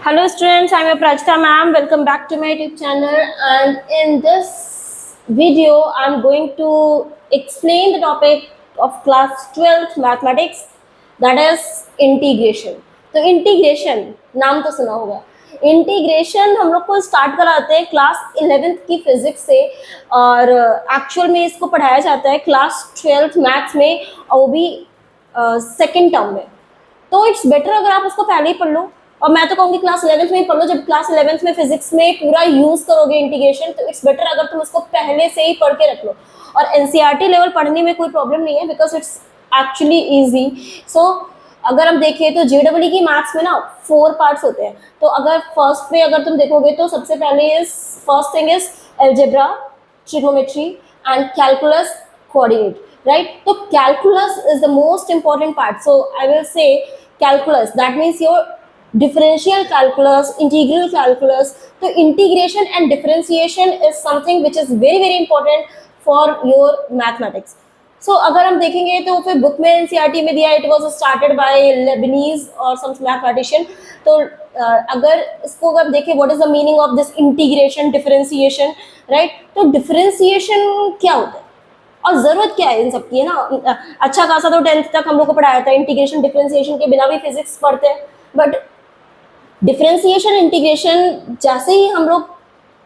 Hello students, I am Prajita ma'am. Welcome back to my YouTube channel, and in this video I am going to explain the topic of class 12th mathematics, that is integration. तो integration नाम तो सुना होगा. Integration हम लोग को start कराते हैं क्लास 11th की फिजिक्स से, और एक्चुअल में इसको पढ़ाया जाता है क्लास 12th मैथ्स में, और वो भी सेकेंड टर्म में. तो इट्स बेटर अगर आप उसको पहले ही पढ़ लो, और मैं तो कहूँगी क्लास 11th में ही पढ़ लो. जब क्लास 11th में फिजिक्स में पूरा यूज करोगे इंटीग्रेशन, तो इट्स बेटर अगर तुम उसको पहले से ही पढ़ के रख लो. और एनसीईआरटी लेवल पढ़ने में कोई प्रॉब्लम नहीं है, बिकॉज इट्स एक्चुअली ईजी. सो अगर हम देखें तो जेडब्ल्यू की मैथ्स में ना 4 पार्ट्स होते हैं. तो अगर फर्स्ट में अगर तुम देखोगे तो सबसे पहले first thing is algebra, trigonometry and calculus, coordinate. Right, तो calculus is the most important part. So I will say calculus, that means your differential calculus, integral calculus. तो integration and differentiation is something which is very very important for your mathematics. So अगर हम देखेंगे तो फिर book में NCERT में दिया, it was started by Leibniz or some mathematician. तो अगर इसको अगर देखें what is the meaning of this integration, differentiation, right? तो differentiation क्या होता है और जरूरत क्या है इन सब की, है ना. अच्छा खासा तो 10th तक हम लोग को पढ़ाया था. इंटीग्रेशन डिफरेंशिएशन के बिना भी फिजिक्स पढ़ते हैं, बट डिफरेंशिएशन इंटीग्रेशन जैसे ही हम लोग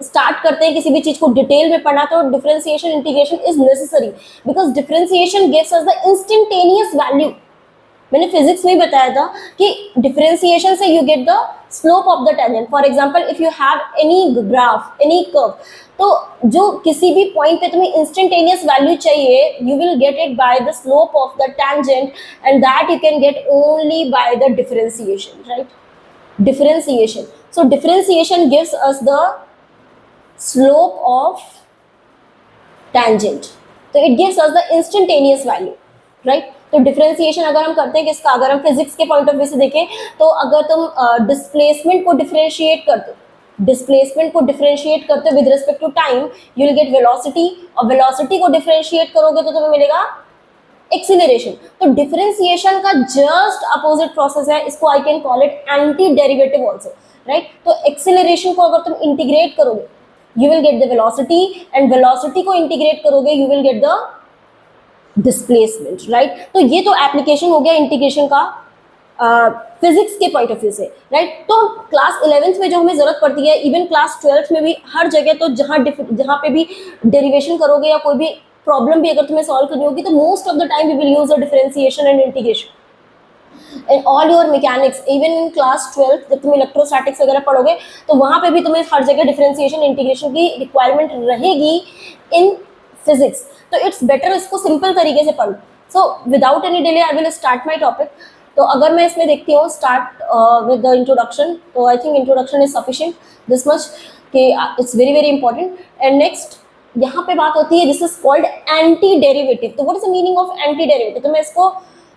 स्टार्ट करते हैं किसी भी चीज को डिटेल में पढ़ना, तो differentiation integration is necessary, because differentiation gives us the instantaneous value. मैंने फिजिक्स में ही बताया था कि डिफरेंशिएशन से you get the slope of the tangent. For example if you have any graph, any curve, तो जो किसी भी पॉइंट पे तुम्हें इंस्टेंटेनियस वैल्यू चाहिए, you will get it by the slope of the tangent, and that you can get only by the differentiation. Right, differentiation. So differentiation gives us the slope of tangent. तो it gives us the instantaneous value, right? तो differentiation अगर हम करते हैं किसका, अगर हम physics के पॉइंट ऑफ व्यू से देखें, तो अगर तुम डिस्प्लेसमेंट को डिफरेंशिएट करते हो, डिस्प्लेसमेंट को डिफरेंशिएट करते हो with respect to time, you will get velocity, और वेलोसिटी को डिफरेंशिएट करोगे तो तुम्हें मिलेगा एक्सीलरेशन. तो डिफरेंशिएशन का जस्ट अपोजिट प्रोसेस है, इसको I can call it anti derivative also. Right, तो एक्सीलरेशन को अगर तुम इंटीग्रेट करोगे you will get the velocity, and velocity को इंटीग्रेट करोगे you will get the displacement. Right, तो ये तो एप्लीकेशन हो गया इंटीग्रेशन का फिजिक्स के पॉइंट ऑफ व्यू से. राइट, तो क्लास 11th में जो हमें जरूरत पड़ती है, इवन क्लास 12th में भी, हर जगह तो जहाँ पे भी डेरिवेशन करोगे या कोई भी प्रॉब्लम भी अगर तुम्हें सॉल्व करनी होगी, तो most of the time we will use the differentiation and integration in all your mechanics. Even in class 12th जब तुम इलेक्ट्रोस्टैटिक्स वगैरह पढ़ोगे, तो वहाँ पे भी तुम्हें हर जगह डिफरेंशिएशन इंटीग्रेशन की रिक्वायरमेंट रहेगी इन फिजिक्स. तो इट्स बेटर इसको सिंपल तरीके से पढ़ो. So without any delay I will start my topic. तो अगर मैं इसमें देखती हूँ स्टार्ट विद द इंट्रोडक्शन, तो I think introduction is sufficient this much कि it's very very important. And next यहाँ पे बात होती है this is called anti derivative. तो what is the meaning of anti derivative? तो मैं इसको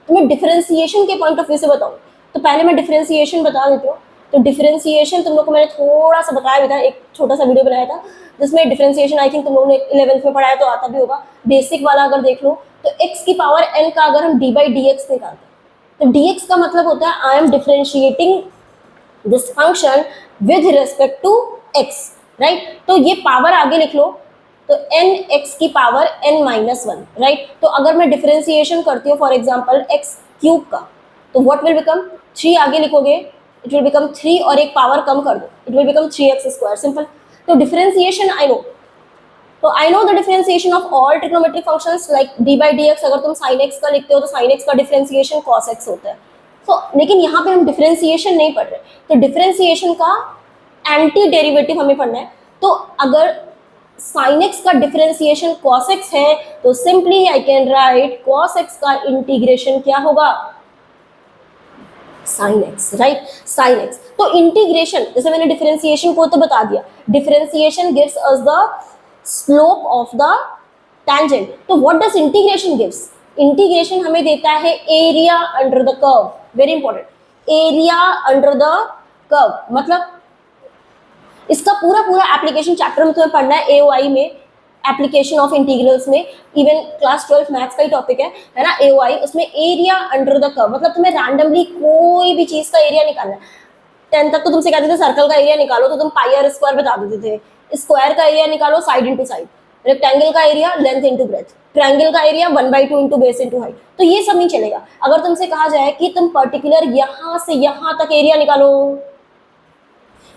तुम्हें डिफरेंशिएशन के पॉइंट ऑफ व्यू से बताऊँ. तो पहले मैं डिफरेंशिएशन बता देती हूँ. तो डिफरेंशिएशन तुम लोग को मैंने थोड़ा सा बताया भी था, एक छोटा सा वीडियो बनाया था जिसमें डिफरेंशिएशन आई थिंक तुम लोगों ने 11th में पढ़ाया, तो आता भी होगा. बेसिक वाला अगर देख लो, तो x की पावर n का अगर हम d/dx निकालते हैं, तो dx का मतलब होता है I am differentiating this function with respect to x. Right, तो ये पावर आगे लिख लो, तो n x की पावर n-1. राइट, तो अगर मैं डिफरेंशिएशन करती हूँ फॉर एग्जांपल x क्यूब का, तो व्हाट विल बिकम 3 आगे लिखोगे, इट विल बिकम 3 और एक पावर कम कर दो, it will become 3x². Simple. तो डिफरेंशिएशन आई नो, तो I know the differentiation of all trigonometric functions like d/dx. अगर तुम sin x का लिखते हो तो sin x का डिफरेंशिएशन cos x होता है. तो लेकिन यहाँ पे हम डिफरेंशिएशन नहीं पढ़ रहे, तो डिफरेंशिएशन का एंटी डेरिवेटिव हमें पढ़ना है. तो अगर sin x का डिफरेंशिएशन cos x है, तो simply I can write cos x का इंटीग्रेशन क्या होगा, sin x. राइट, sin x. तो इंटीग्रेशन, जैसे मैंने डिफरेंशिएशन को तो बता दिया, differentiation gives us the slope of the tangent. तो what does integration gives? Integration हमें देता है area under the curve. Very important, area under the curve. मतलब इसका पूरा एप्लीकेशन चैप्टर में तुम्हें पढ़ना है AOI में, एप्लीकेशन ऑफ इंटीग्रल्स में. इवन क्लास 12 मैथ्स का ही टॉपिक है ना AOI. उसमें एरिया अंडर द कर्व मतलब तुम्हें रैंडमली कोई भी चीज का एरिया निकालना है. 10 तक तो तुमसे कहते थे सर्कल का एरिया निकालो तो तुम पाई आर स्क्वायर बता देते थे, स्क्वायर का एरिया निकालो साइड इंटू साइड, रेक्टेंगल का area length into breadth, triangle का area 1/2 into base into height. तो ये सब नहीं चलेगा। अगर तुमसे कहा जाए कि तुम पर्टिकुलर यहां से यहां तक एरिया निकालो,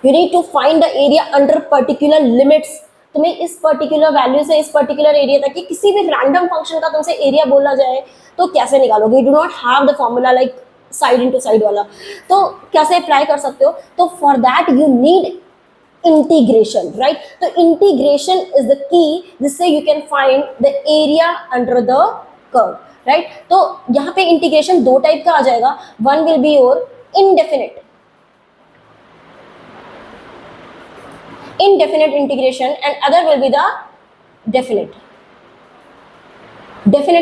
you need to find the area under particular limits. तुम्हें इस पर्टिकुलर वैल्यू से इस पर्टिकुलर एरिया तक की किसी भी रैंडम फंक्शन का तुमसे एरिया बोला जाए तो कैसे निकालोगे? You do not have the formula like side into side वाला, तो कैसे अप्लाई कर सकते हो? तो for that you need integration, right? तो इंटीग्रेशन इज द की जिससे you can find the area under the curve, right? तो यहाँ पे इंटीग्रेशन दो टाइप का आ जाएगा, one will be your indefinite integration and other will be the definite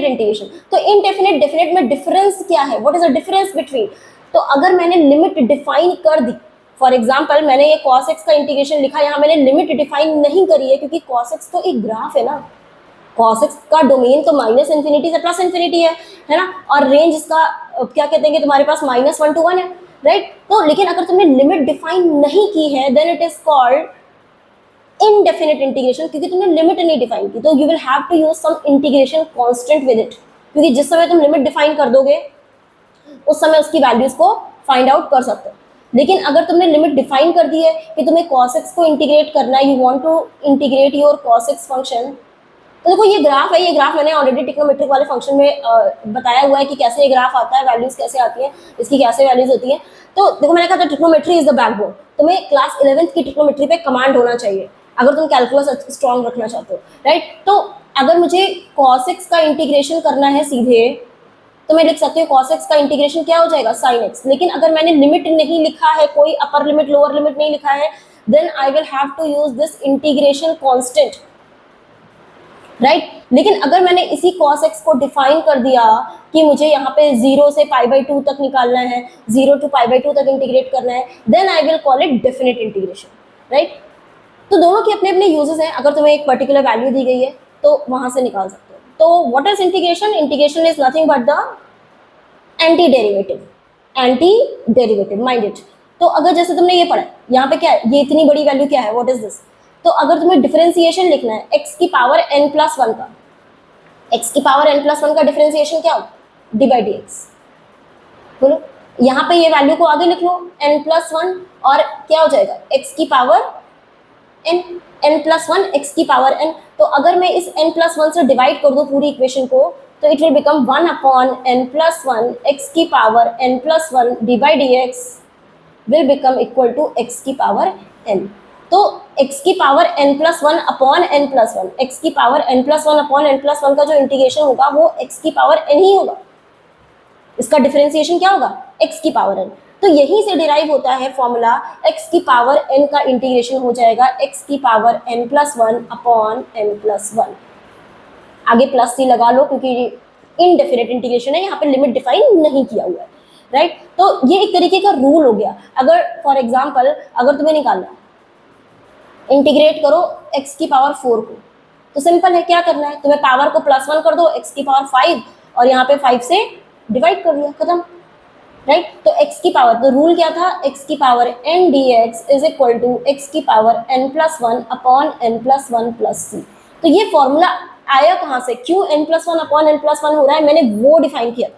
integration। तो indefinite definite में डिफरेंस क्या है? What is the difference between? तो अगर मैंने लिमिट डिफाइन कर दी, फॉर एग्जाम्पल मैंने ये cos x का इंटीग्रेशन लिखा, यहाँ मैंने लिमिट डिफाइन नहीं करी है क्योंकि cos x तो एक ग्राफ है ना, cos x का डोमेन तो माइनस इन्फिनिटी से प्लस इन्फिनिटी है ना, और रेंज इसका क्या कहते हैं कि तुम्हारे पास -1 to 1 है, राइट? तो लेकिन अगर तुमने लिमिट डिफाइन नहीं की है then it is called indefinite integration, क्योंकि तुमने लिमिट नहीं डिफाइन की। तो you will have to use some integration constant with it, क्योंकि जिस समय तुम लिमिट डिफाइन कर दोगे उस समय उसकी वैल्यूज को फाइंड आउट कर सकते हो। लेकिन अगर तुमने लिमिट डिफाइन कर दी है कि तुम्हें cos x को इंटीग्रेट करना है, you want to integrate your cos x function, तो देखो ये ग्राफ है, ये ग्राफ मैंने ऑलरेडी ट्रिग्नोमेट्रिक वाले फंक्शन में बताया हुआ है कि कैसे ये ग्राफ आता है, वैल्यूज कैसे आती है, इसकी कैसे वैल्यूज होती है। तो देखो मैंने कहा था ट्रिग्नोमेट्री इज द बैकबोन। तुम्हें क्लास 11th की ट्रिग्नोमेट्री पे कमांड होना चाहिए अगर तुम कैलकुलस स्ट्रॉन्ग रखना चाहते हो, राइट? तो अगर मुझे cos x का इंटीग्रेशन करना है सीधे, तो मैं लिख सकती हूँ cos x का इंटीग्रेशन क्या हो जाएगा, sin x। लेकिन अगर मैंने लिमिट नहीं लिखा है, कोई अपर लिमिट लोअर लिमिट नहीं लिखा है, then I will have to use this integration constant, right? लेकिन अगर मैंने इसी cos x को डिफाइन कर दिया कि मुझे यहाँ पे 0 से π/2 तक निकालना है, 0 to π/2 तक इंटीग्रेट करना है, then I will call it definite integration, right? तो दोनों के अपने अपने यूजेस हैं। अगर तुम्हें एक पर्टिकुलर वैल्यू दी गई है तो वहां से निकाल सकते हो। तो what is integration? Integration is nothing but the anti derivative mind it. तो अगर जैसे तुमने ये पढ़ा, यहाँ पे क्या है, ये इतनी बड़ी वैल्यू क्या है, व्हाट इज दिस? तो अगर तुम्हें डिफरेंशिएशन लिखना है x की पावर n+1 का, x की पावर n+1 का डिफरेंशिएशन क्या होगा, d/dx। बोलो, यहाँ पे ये वैल्यू को आगे लिख लो n+1 और क्या हो जाएगा, x की पावर n+1 x की पावर n। तो अगर मैं इस n+1 से डिवाइड कर दूं पूरी इक्वेशन को, तो it will become 1/n+1 x की power n+1 d/dx will become equal to x की पावर n। तो x की power n+1 upon n+1, x की पावर n+1 अपॉन n+1 का जो इंटीग्रेशन होगा वो x की पावर n ही होगा। इसका डिफरेंशिएशन क्या होगा, x की पावर n। तो यहीं से डिराइव होता है फॉर्मूला, x की पावर n का इंटीग्रेशन हो जाएगा x की पावर n+1 अपॉन n+1। आगे प्लस सी लगा लो क्योंकि इनडेफिनेट इंटीग्रेशन है, यहाँ पे लिमिट डिफाइन नहीं किया हुआ है, राइट? तो ये एक तरीके का रूल हो गया। अगर फॉर एग्जाम्पल अगर तुम्हें निकालना इंटीग्रेट करो x की पावर 4 को, तो सिंपल है, क्या करना है, तुम्हें पावर को +1 कर दो, x की पावर 5 और यहाँ पे 5 से डिवाइड कर दिया, खत्म, राइट? तो x की पावर, तो रूल क्या था, x की power n dx is equal to x की power n+1 upon n+1 plus c। तो ये फॉर्मूला आया कहाँ से, क्यों n+1 अपॉन n+1 हो रहा है, मैंने वो डिफाइन किया,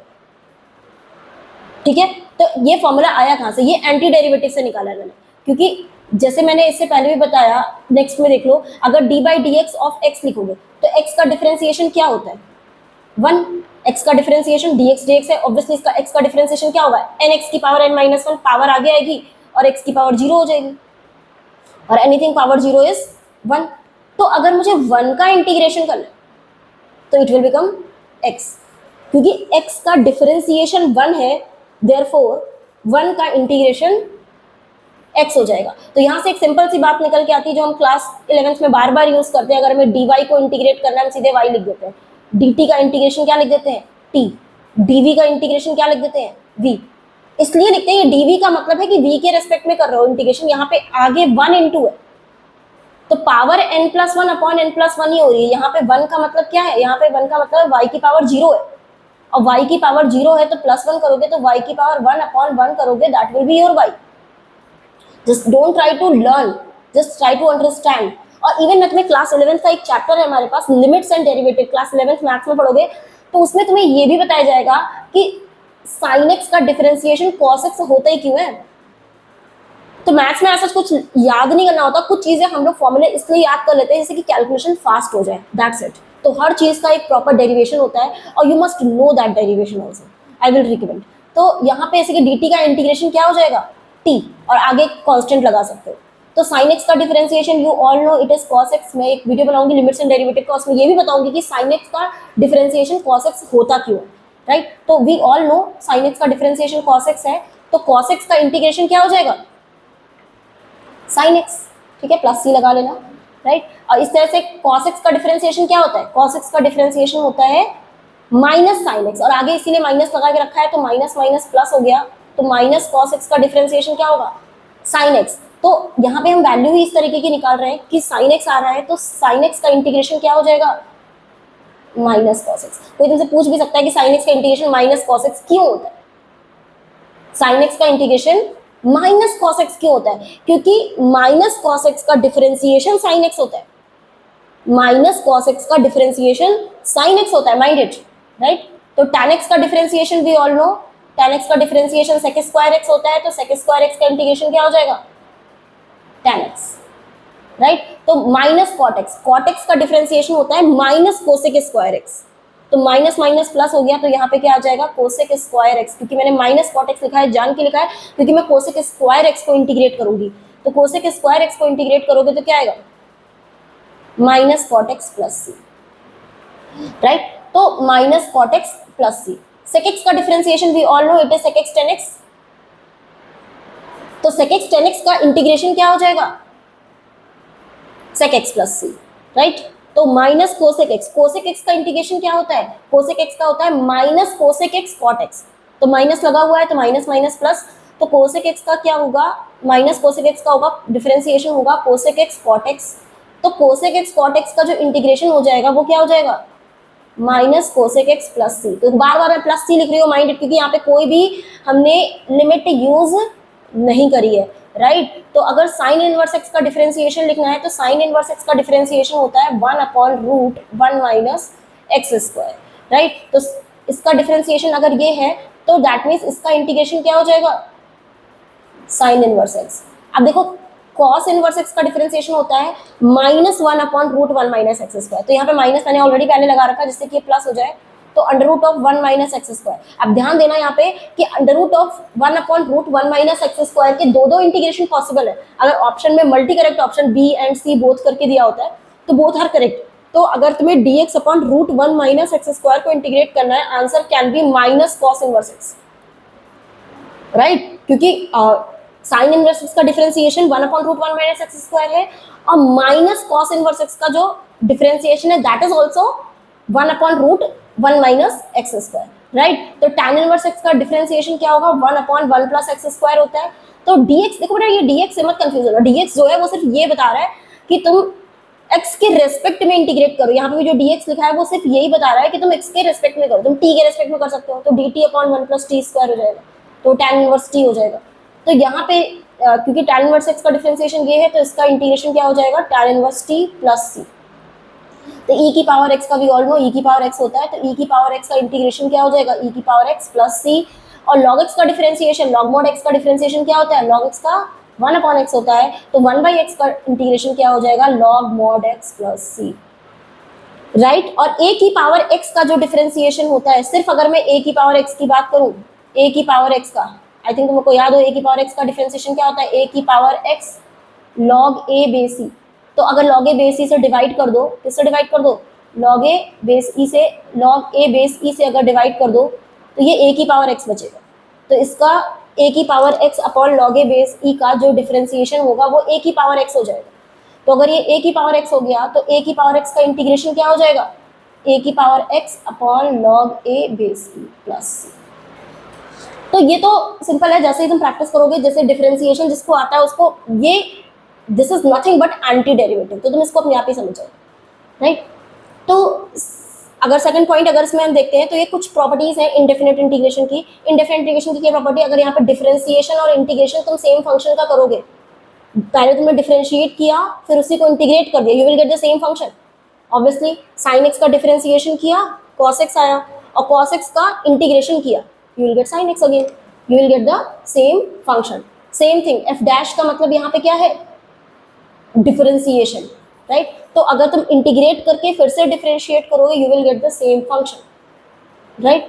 ठीक है? तो ये फॉर्मूला आया कहाँ से, ये एंटी डेरिवेटिव से निकाला मैंने, क्योंकि जैसे मैंने इससे पहले भी बताया, नेक्स्ट में देख लो, अगर d/dx ऑफ x लिखोगे तो x का डिफरेंशिएशन क्या होता है, 1। x का डिफरेंशिएशन dx है, ऑब्वियसली इसका x का डिफरेंशिएशन क्या होगा, nx की पावर n-1, पावर आगे आएगी और x की पावर 0 हो जाएगी, और एनीथिंग पावर 0 इज 1। तो अगर मुझे 1 का इंटीग्रेशन करना है तो इट विल बिकम x, क्योंकि x का डिफरेंशिएशन 1 है, देयरफॉर 1 का इंटीग्रेशन x हो जाएगा। तो यहाँ से एक सिंपल सी बात निकल के आती है जो हम क्लास 11th में बार बार यूज करते हैं। अगर हमें dy को इंटीग्रेट करना है हम सीधे y लिख देते हैं, dt का इंटीग्रेशन क्या लिख देते हैं, t, dv का इंटीग्रेशन क्या लिख देते हैं, v। इसलिए लिखते हैं ये dv का मतलब है कि v के रेस्पेक्ट में कर रहे हो इंटीग्रेशन, यहाँ पे आगे 1 into है, तो पावर n+1 अपॉन n+1 ही हो रही है। यहाँ पे 1 का मतलब क्या है, यहाँ पे 1 का मतलब y की पावर 0 है, और y की पावर 0 है तो +1 करोगे तो y की पावर 1 अपॉन 1 करोगे, that will be your y। Just don't try to learn, just try to understand. और इवन मैथ में क्लास 11th का एक चैप्टर है हमारे पास, limits and derivative, class 11th maths में पढ़ोगे तो उसमें तुम्हें ये भी बताया जाएगा कि sin x का डिफरेंशिएशन cos x होता ही क्यों है। तो मैथ्स में ऐसा कुछ याद नहीं करना होता, कुछ चीजें हम लोग फॉर्मूले इसलिए याद कर लेते हैं जैसे कि कैलकुलेशन फास्ट हो जाए, दैट्स इट। तो हर चीज का एक प्रॉपर डेरिवेशन होता है और you must know that derivation also, I will recommend. तो यहाँ पे ऐसे कि dt का इंटीग्रेशन क्या हो जाएगा, t, और आगे कांस्टेंट लगा सकते हो। तो sin x का differentiation you all know it is cos x। मैं एक वीडियो बनाऊंगी लिमिट्स एंड डेरिवेटिव का, उसमें ये भी बताऊंगी कि sin x का डिफरेंशिएशन cos x होता क्यों है, राइट। तो we all know sin x का डिफरेंशिएशन cos x है, तो cos x का इंटीग्रेशन क्या हो जाएगा, sin x, ठीक है, प्लस c लगा लेना, राइट। और इस तरह से cos x का डिफरेंशिएशन क्या होता है, cos x का डिफरेंशिएशन होता है माइनस sin x, और आगे इसीलिए माइनस लगा के रखा है तो माइनस माइनस प्लस हो गया, तो माइनस cos x का डिफरेंशिएशन क्या होगा, sin x। तो यहाँ पे हम वैल्यू ही इस तरीके की निकाल रहे हैं कि sin x आ रहा है तो sin x का इंटीग्रेशन क्या हो जाएगा, माइनस cos x। कोई तुमसे पूछ भी सकता है कि sin x का इंटीग्रेशन माइनस cos x क्यों होता है, sin x का इंटीग्रेशन माइनस cos x क्यों होता है, क्योंकि माइनस cos x का डिफरेंशिएशन sin x होता है, माइनस cos x का डिफरेंशिएशन sin x होता है, माइंड इट, राइट। तो tan x का differentiation we all know, tan x का डिफरेंशिएशन sec स्क्वायर x होता है, तो sec स्क्वायर x का इंटीग्रेशन क्या हो जाएगा, tan x, राइट। तो माइनस cot x का डिफरेंशिएशन होता है माइनस cosec स्क्वायर x, तो माइनस माइनस प्लस हो गया, तो यहाँ पे क्या आ जाएगा cosec स्क्वायर x, क्योंकि मैंने माइनस cot x लिखा है, जान के लिखा है, क्योंकि मैं cosec स्क्वायर x को इंटीग्रेट करूंगी, तो cosec स्क्वायर x को इंटीग्रेट करोगे तो क्या आएगा, minus cot x plus c, right. तो minus cot x plus c। sec x का differentiation we all know it is sec x tan x, तो sec x tan x का integration क्या हो जाएगा, sec x plus c, right. तो minus cosec x का integration क्या होता है, cosec x का होता है minus cosec x cot x, तो माइनस लगा हुआ है तो माइनस माइनस प्लस, तो cosec x का क्या होगा, माइनस cosec x का होगा, डिफरेंशिएशन होगा cosec x cot x, तो cosec x cot x का जो इंटीग्रेशन हो जाएगा वो क्या हो जाएगा, minus cosec x plus c। तो बार बार मैं प्लस c लिख रही हूँ माइंड, क्योंकि यहाँ पे कोई भी हमने लिमिट यूज नहीं करी है, राइट। तो अगर साइन इनवर्स x का डिफरेंशिएशन लिखना है तो साइन इनवर्स x का डिफरेंशिएशन होता है 1/√1 माइनस एक्स स्क्वायर, राइट। तो इसका डिफरेंशिएशन अगर ये है तो दैट मीन्स इसका इंटीग्रेशन क्या हो जाएगा, साइन इनवर्स x। अब देखो cos इनवर्स x का डिफरेंशिएशन होता है -1/√1 माइनस एक्स स्क्वायर, तो यहाँ पे माइनस मैंने ऑलरेडी पहले लगा रखा जिससे कि प्लस हो जाए, तो √1 माइनस एक्स स्क्वायर। अब ध्यान देना यहाँ पे कि √1/√1 माइनस एक्स स्क्वायर के दो इंटीग्रेशन पॉसिबल है। अगर ऑप्शन में multi correct option B and C both करके दिया होता है तो बोथ आर करेक्ट। तो अगर तुम्हें dx/√1 माइनस एक्स स्क्वायर को इंटीग्रेट करना है, answer can be minus cos inverse x, right, क्योंकि साइन इनवर्स एक्स का डिफरेंशिएशन 1/√1 माइनस एक्स स्क्वायर है और माइनस cos इनवर्स एक्स का जो डिफरेंशिएशन है that is also 1/√1 minus x square, right. तो tan इनवर्स एक्स का डिफरेंशिएशन क्या होगा, 1/1 प्लस एक्स स्क्वायर होता है। तो dx, देखो बेटा ये dx से मत कंफ्यूज होना, dx जो है वो सिर्फ ये बता रहा है कि तुम x के रेस्पेक्ट में इंटीग्रेट करो। यहाँ पे जो dx लिखा है वो सिर्फ यही बता रहा है कि तुम x के रेस्पेक्ट में करो, तुम t के रेस्पेक्ट में कर सकते हो, तो dt/1 प्लस t स्क्वायर हो जाएगा, तो tan इनवर्स t हो जाएगा। तो यहाँ पे क्योंकि tan इनवर्स x का डिफरेंशिएशन ये है तो इसका इंटीग्रेशन क्या हो जाएगा, tan inverse t plus c। तो e की पावर x का भी ऑल नो e की पावर x होता है, तो e की पावर x का इंटीग्रेशन क्या हो जाएगा, e की पावर x प्लस c। और log x का डिफरेंशिएशन, log mod x का डिफरेंशिएशन क्या होता है, log x का 1/x होता है, तो 1/x का इंटीग्रेशन क्या हो जाएगा, log mod x plus c, right. और a की पावर x का जो डिफरेंशिएशन होता है, सिर्फ अगर मैं a की पावर x की बात करूं, a की पावर x का, आई थिंक तुमको याद हो a की पावर x का डिफरेंशिएशन क्या होता है, a की power x log a base e। तो अगर log a बेस e से डिवाइड कर दो, किससे डिवाइड कर दो, log a बेस e से, log a बेस e से अगर डिवाइड कर दो तो ये a की पावर x बचेगा। तो इसका a की power x upon log a base e का जो डिफरेंशिएशन होगा वो a की पावर x हो जाएगा। तो अगर ये a की पावर x हो गया तो a की पावर x का इंटीग्रेशन क्या हो जाएगा, a की power x upon log a base e plus c। तो ये तो सिंपल है, जैसे ही तुम प्रैक्टिस करोगे, जैसे डिफरेंशिएशन जिसको आता है उसको, ये this is nothing but anti derivative, तो तुम इसको अपने आप ही समझ जाओगे, राइट। तो अगर सेकंड पॉइंट अगर इसमें हम देखते हैं तो ये कुछ प्रॉपर्टीज हैं इंडेफिनिट इंटीग्रेशन की। इंडेफिनिट इंटीग्रेशन की क्या प्रॉपर्टी, अगर यहाँ पे डिफरेंशिएशन और इंटीग्रेशन तुम सेम फंक्शन का करोगे पहले तुमने डिफरेंशिएट किया फिर उसी को इंटीग्रेट कर दिया, you will get the same function. Obviously sign x का डिफरेंशिएशन किया कॉस एक्स आया, और कॉस एक्स का इंटीग्रेशन किया you will gate sine x again, you will get the same function. Same thing F dash का मतलब यहाँ पे क्या है, डिफरेंशिएशन, राइट। तो अगर तुम इंटीग्रेट करके फिर से डिफरेंशिएट करोगे you will get the same function, right.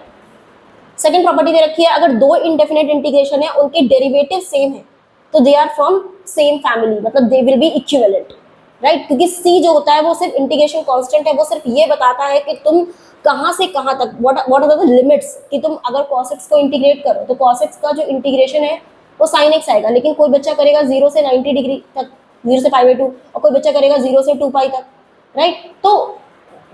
Second property दे रखी है, अगर दो इंडेफिनेट इंटीग्रेशन है उनके डेरिवेटिव सेम है तो they are from same family, मतलब they will be equivalent, right. क्योंकि सी जो होता है वो सिर्फ इंटीग्रेशन कांस्टेंट है, वो सिर्फ ये बताता है कि तुम कहाँ से कहाँ तक, व्हाट आर द लिमिट्स, कि तुम अगर cos x को इंटीग्रेट करो तो cos x का जो इंटीग्रेशन है वो sin x आएगा, लेकिन कोई बच्चा करेगा 0 से 90 डिग्री तक, 0 से पाई 2, और कोई बच्चा करेगा 0 से 2 पाई तक, राइट। तो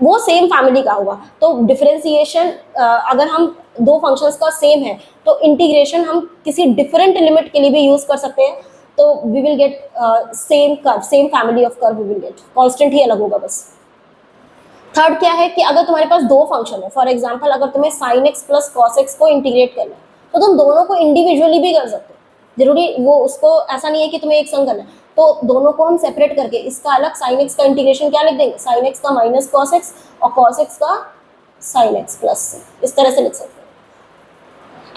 वो सेम फैमिली का होगा। तो डिफरेंशिएशन अगर हम दो फंक्शंस का सेम है तो इंटीग्रेशन हम किसी डिफरेंट लिमिट के लिए भी यूज कर सकते हैं, तो we will get same curve, same family of curve we will get, constant ही अलग होगा बस। थर्ड क्या है कि अगर तुम्हारे पास दो फंक्शन है, फॉर एग्जांपल अगर तुम्हें sin x plus cos x को इंटीग्रेट करना है तो तुम दोनों को इंडिविजुअली भी कर सकते हो, जरूरी वो उसको ऐसा नहीं है कि तुम्हें एक संग करना है। तो दोनों को हम सेपरेट करके इसका अलग sin x का इंटीग्रेशन क्या लिख देंगे, sin x का माइनस cos x और cos x का sin x प्लस, इस तरह से लिख सकते हैं।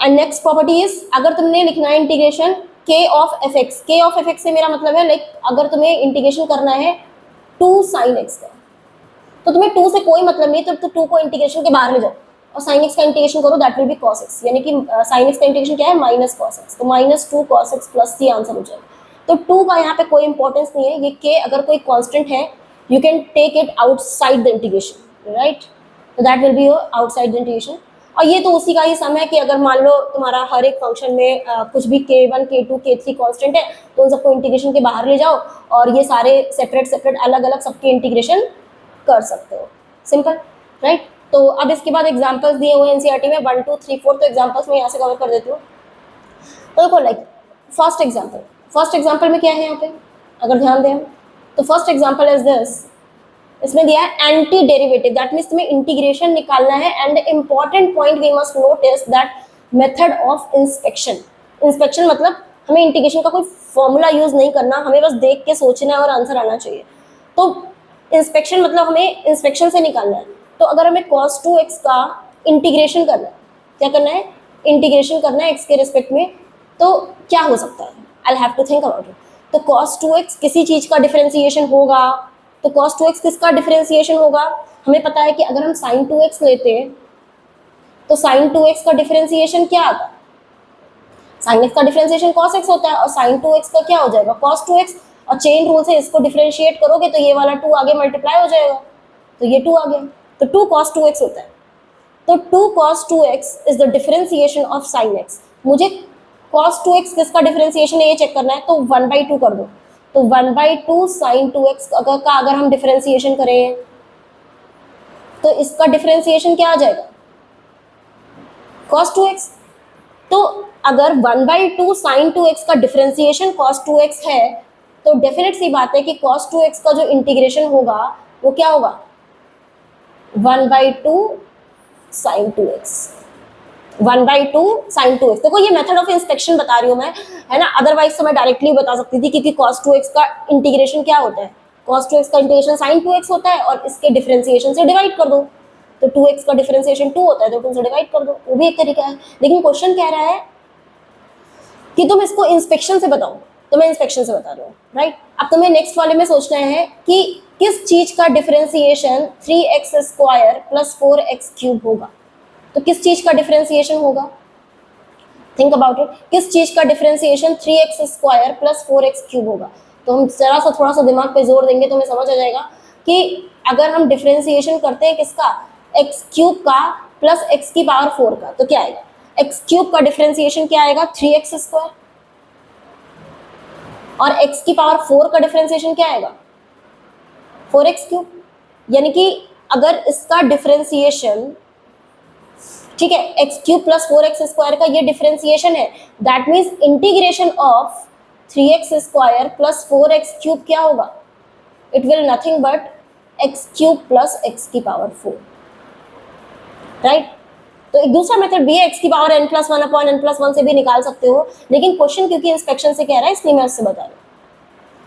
एंड नेक्स्ट प्रॉपर्टी इज, अगर तुमने लिखना है integration k of fx, k of fx से मेरा मतलब है लाइक अगर तुम्हें इंटीग्रेशन करना है 2 sin x का, तो तुम्हें 2 से कोई मतलब नहीं, तो 2 को इंटीग्रेशन के बाहर ले जाओ और sin x का इंटीग्रेशन करो, that will B cos x, यानी कि sin x का इंटीग्रेशन क्या है, माइनस cos x, तो minus 2 cos x plus c answer हो जाएगा। तो 2 का यहाँ पे कोई इंपॉर्टेंस नहीं है, ये k अगर कोई कांस्टेंट है you can take it outside the integration, right, तो that will be your outside the integration. और ये तो उसी का ही सम है कि अगर मान लो तुम्हारा हर एक फंक्शन में कुछ भी k1 k2 k3 कांस्टेंट है तो उन सबको इंटीग्रेशन के बाहर ले जाओ और ये सारे सेपरेट सेपरेट अलग अलग सबके इंटीग्रेशन कर सकते हो, सिंपल, राइट। तो अब इसके बाद एग्जांपल्स दिए हुए हैं एनसीईआरटी में 1 2 3 4, तो एग्जांपल्स मैं यहाँ से कवर कर देती हूँ। तो देखो लाइक फर्स्ट एग्जांपल में क्या है यहाँ पे, अगर ध्यान दें तो फर्स्ट एग्जांपल इज दिस, इसमें दिया है एंटी डेरिवेटिव, दैट मीन्स तुम्हें इंटीग्रेशन निकालना है। And important point we must notice that method of inspection, inspection मतलब हमें इंटीग्रेशन का कोई फॉर्मूला यूज नहीं करना, हमें बस देख के सोचना है और आंसर आना चाहिए। तो इंस्पेक्शन मतलब हमें इंस्पेक्शन से निकालना है। तो अगर हमें cos 2x का इंटीग्रेशन करना है, क्या करना है, इंटीग्रेशन करना है x के रिस्पेक्ट में, तो क्या हो सकता है, I have to think about it. तो cos 2x किसी चीज का डिफरेंशिएशन होगा, तो cos 2x किसका डिफरेंशिएशन होगा, हमें पता है कि अगर हम sin 2x लेते हैं तो sin 2x का डिफरेंशिएशन क्या आता है, sin x का डिफरेंशिएशन cos x होता है, और sin 2x का क्या हो जाएगा, cos 2x, और चेन रूल से इसको डिफरेंशिएट करोगे तो ये वाला 2 आगे मल्टीप्लाई हो जाएगा, तो ये 2 आ गया, तो 2 cos 2x होता है। तो 2 cos 2x is the differentiation of sin x। मुझे cos 2x किसका डिफरेंशिएशन है ये चेक करना है, तो 1/2 कर दो, तो 1/2 sin 2x का अगर हम डिफरेंशिएशन करें तो इसका डिफरेंशिएशन क्या आ जाएगा, cos 2x। तो अगर 1/2 sin 2x का डिफरेंशिएशन cos 2x है तो डेफिनेट सी बात है कि cos 2x का जो इंटीग्रेशन होगा वो क्या होगा, 1/2 sin 2x, 1/2 sin 2x। देखो ये मेथड ऑफ इंस्पेक्शन बता रही हूँ मैं, है ना, अदरवाइज तो मैं डायरेक्टली बता सकती थी क्योंकि cos 2x का इंटीग्रेशन क्या होता है, cos 2x का इंटीग्रेशन sin 2x होता है और इसके डिफरेंशिएशन से डिवाइड कर दो, तो 2x का डिफरेंशिएशन 2 होता है तो 2 से डिवाइड कर दो, वो भी एक तरीका है। लेकिन क्वेश्चन कह रहा है कि तुम इसको इंस्पेक्शन से बताओ, तो मैं इंस्पेक्शन से बता रहा हूँ, राइट। अब तुम्हें नेक्स्ट वाले में सोचना है कि किस चीज का differentiation 3x square plus 4x cube होगा, तो किस चीज का डिफरेंशिएशन होगा, थिंक अबाउट इट, किस चीज का differentiation 3x square plus 4x cube होगा। तो हम जरा सा थोड़ा सा दिमाग पे जोर देंगे तो हमें समझ आ जाएगा कि अगर हम डिफरेंशिएशन करते हैं किसका, x क्यूब का प्लस x की पावर 4 का, तो क्या आएगा, x क्यूब का डिफरेंशिएशन क्या आएगा, 3x स्क्वायर, और x की पावर 4 का डिफरेंशिएशन क्या आएगा, 4x क्यूब। यानी कि अगर इसका डिफरेंशिएशन, ठीक है, x cube plus 4x square का ये डिफरेंशिएशन है, that means integration of 3x square plus 4x cube क्या होगा, it will nothing but x cube plus x की पावर 4, राइट। तो एक दूसरा मेथड भी है, x की पावर n+1 अपॉन n+1 से भी निकाल सकते हो, लेकिन क्वेश्चन क्योंकि इंस्पेक्शन से कह रहा है इसलिए मैं उससे बता रही हूँ।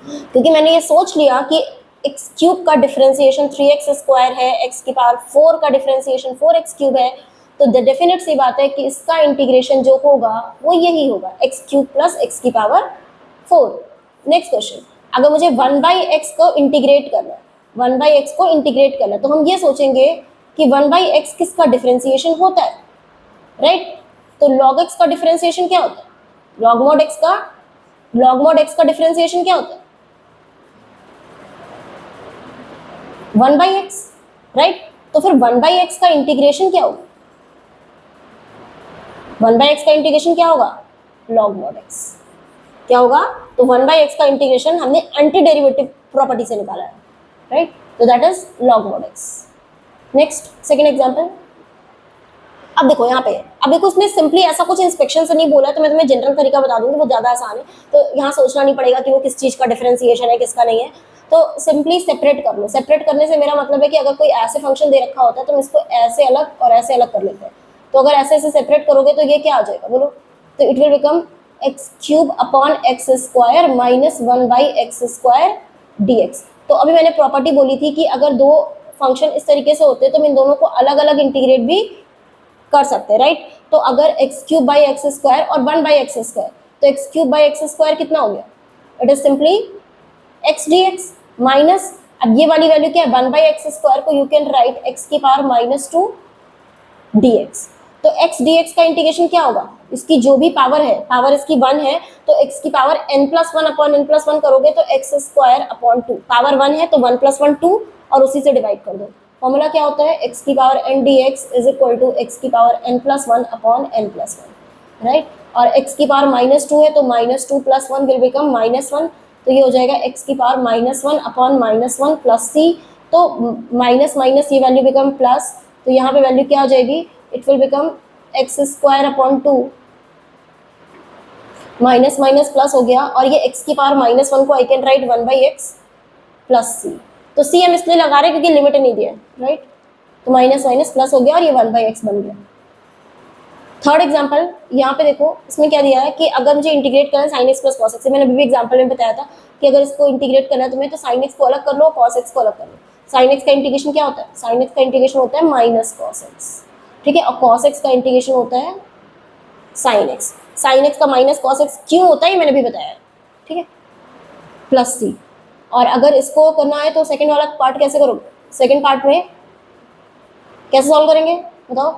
क्योंकि मैंने ये सोच लिया कि एक्स क्यूब का डिफरेंशिएशन 3x स्क्वायर है, एक्स की पावर 4 का डिफरेंशिएशन 4x क्यूब है, तो डेफिनेट सी बात है कि इसका इंटीग्रेशन जो होगा वो यही होगा, एक्स क्यूब प्लस एक्स की पावर 4। नेक्स्ट क्वेश्चन, अगर मुझे 1/x को इंटीग्रेट करना है, 1/x को इंटीग्रेट करना है, तो हम ये सोचेंगे कि 1/x किसका डिफरेंशिएशन होता है, राइट? तो log x का डिफरेंशिएशन क्या होता है? log mod x का डिफरेंशिएशन क्या होता है? 1/x, right? तो फिर 1/x का इंटीग्रेशन क्या होगा? 1/x का इंटीग्रेशन क्या होगा? log mod x। क्या होगा? तो 1/x का इंटीग्रेशन हमने एंटी डेरिवेटिव प्रॉपर्टी से निकाला है, राइट? तो that is log mod x। Next second example, अब देखो यहाँ पे, अब देखो इसमें सिंपली ऐसा कुछ इंस्पेक्शन से नहीं बोला, तो मैं तुम्हें जनरल तरीका बता दूंगी, वो ज्यादा आसान है, तो यहाँ सोचना नहीं पड़ेगा कि वो किस चीज का डिफरेंशिएशन है, किसका नहीं है। तो सिंपली सेपरेट कर लो। सेपरेट करने से मेरा मतलब है कि अगर कोई ऐसे फंक्शन दे रखा होता है तो हम इसको ऐसे अलग और ऐसे अलग कर लेते हैं। तो अगर ऐसे ऐसे सेपरेट करोगे तो ये क्या आ जाएगा बोलो? तो it will become x cube upon x square minus 1/x² dx। तो अभी मैंने प्रॉपर्टी बोली थी कि अगर दो फंक्शन इस तरीके से होते हैं तो हम इन दोनों को अलग अलग इंटीग्रेट भी कर सकते हैं, राइट? तो अगर x cube by x square और 1/x², तो x cube by x square कितना हो गया? It is simply x D x minus, अब ये वाली वैल्यू क्या है? 1/x² को यू कैन राइट एक्स की पावर -2 dx। तो x dx का इंटीग्रेशन क्या होगा? इसकी जो भी पावर है, पावर इसकी 1 है, तो x की पावर n+1 अपॉन n+1 करोगे तो x² 2, पावर 1 है तो 1 + 1 2 और उसी से डिवाइड कर दो। फॉर्मूला क्या होता है? x की power n dx is equal to x की power n+1 upon n+1, right? और x की पावर -2 है तो -2 + 1 विल बिकम -1, तो ये हो जाएगा x की पावर -1 अपॉन -1 प्लस c, तो माइनस माइनस ये वैल्यू बिकम प्लस, तो यहाँ पे वैल्यू क्या आ जाएगी? It will become x² upon 2, minus minus plus हो गया, और ये x की पावर -1 को आई can right 1/x plus c। तो c हम इसलिए लगा रहे हैं क्योंकि लिमिट नहीं दिया है, राइट? तो माइनस माइनस प्लस हो गया और ये 1/x बन गया। थर्ड एग्जाम्पल, यहाँ पे देखो इसमें क्या दिया है कि अगर मुझे इंटीग्रेट करना है sin x plus cos x, मैंने अभी भी एग्जाम्पल में बताया था कि अगर इसको इंटीग्रेट करना है तुम्हें तो sin x को अलग कर लो और cos x को अलग कर लो। sin x का इंटीग्रेशन क्या होता है? sin x का इंटीग्रेशन होता है माइनस cos x, ठीक है? और cos x का इंटीग्रेशन होता है sin x। sin x का माइनस cos x क्यों होता है मैंने भी बताया, ठीक है? Plus c। और अगर इसको करना है तो सेकेंड वाला पार्ट कैसे करोगे? सेकेंड पार्ट में कैसे सॉल्व करेंगे बताओ?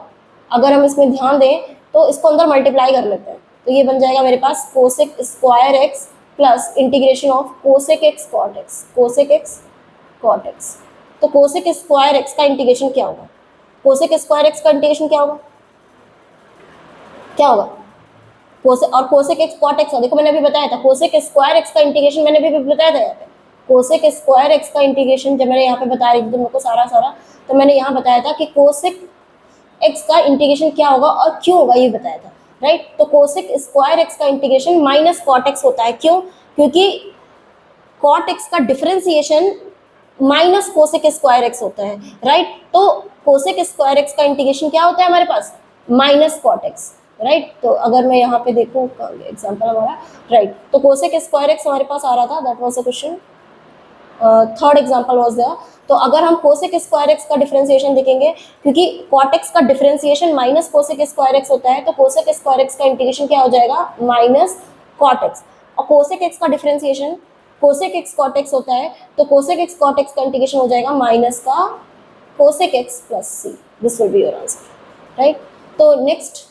अगर हम इसमें ध्यान दें तो इसको अंदर मल्टीप्लाई कर लेते हैं, तो ये बन जाएगा मेरे पास cosec square x plus integration of cosec x cot x, cosec x cot x. तो कोसेक स्क्वायर एक्स का इंटीग्रेशन क्या होगा? कोसेक स्क्वायर एक्स का इंटीग्रेशन क्या होगा? क्या होगा? कोसेक और कोसेक एक्स कॉट एक्स, देखो मैंने अभी बताया था कोसेक स्क्वायर एक्स का इंटीग्रेशन, मैंने अभी बताया था यहाँ पे कोसेक स्क्वायर एक्स का इंटीग्रेशन, जब मैंने यहाँ पे बता रही थी तुम लोग को सारा तो मैंने यहाँ बताया था कि कोसेक एक्स का इंटीग्रेशन क्या होगा और क्यों होगा ये बताया था, राइट? तो कोसेक स्क्वायर एक्स का इंटीग्रेशन माइनस कॉट एक्स होता है, क्यों? क्योंकि कॉट एक्स का differentiation minus cosec square x होता है, राइट? तो कोसेक स्क्वायर एक्स का इंटीग्रेशन क्या होता है हमारे पास? Minus cot x, right? तो अगर मैं यहाँ पे देखूँ एग्जाम्पल हमारा, राइट? तो कोसेक स्क्वायर एक्स हमारे पास आ रहा था, that was the question, third example was there. तो अगर हम कोसेक स्क्वायर एक्स का डिफरेंशिएशन देखेंगे, क्योंकि कॉट एक्स का differentiation minus cosec square x होता है, तो कोसेक स्क्वायर एक्स का इंटीग्रेशन क्या हो जाएगा? Minus cot x. और कोसेक एक्स का differentiation cosec x cot x होता है, तो कोसेक एक्स कॉट एक्स का इंटीग्रेशन हो जाएगा माइनस का cosec x plus C. This will be your answer, right? तो नेक्स्ट